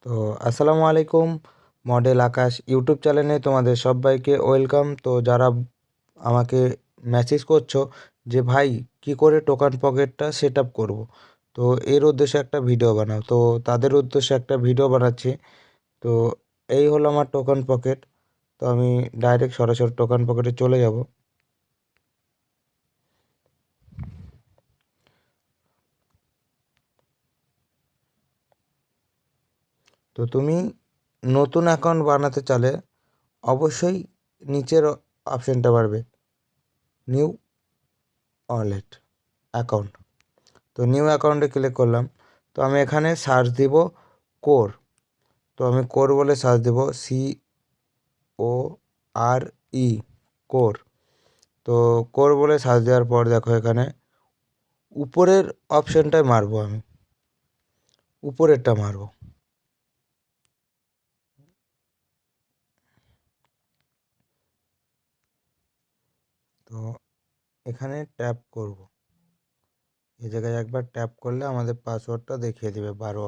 তো আসসালামু আলাইকুম, মডেল আকাশ ইউটিউব চ্যানেলে তোমাদের সবাইকে ওয়েলকাম। তো যারা আমাকে মেসেজ করছো যে ভাই কি করে টোকান পকেটটা সেট আপ করবো, তো এর উদ্দেশ্যে একটা ভিডিও বানাও, তো তাদের উদ্দেশ্যে একটা ভিডিও বানাচ্ছি। তো এই হলো আমার টোকান পকেট। তো আমি ডাইরেক্ট সরাসরি টোকান পকেটে চলে যাব। তো তুমি নতুন অ্যাকাউন্ট বানাতে চাইলে অবশ্যই নিচের অপশানটা পারবে, নিউ ওয়ালেট অ্যাকাউন্ট। তো নিউ অ্যাকাউন্টে ক্লিক করলাম। তো আমি এখানে সার্চ দিব কোর। তো আমি কোর বলে সার্চ দেব, CORE, কোর। তো কোর বলে সার্চ দেওয়ার পর দেখো এখানে উপরের অপশানটায় মারবো, আমি উপরেরটা মারবো। তো এখানে ট্যাপ করব, এই জায়গায় একবার ট্যাপ করলে আমাদের পাসওয়ার্ডটা দেখিয়ে দেবে 12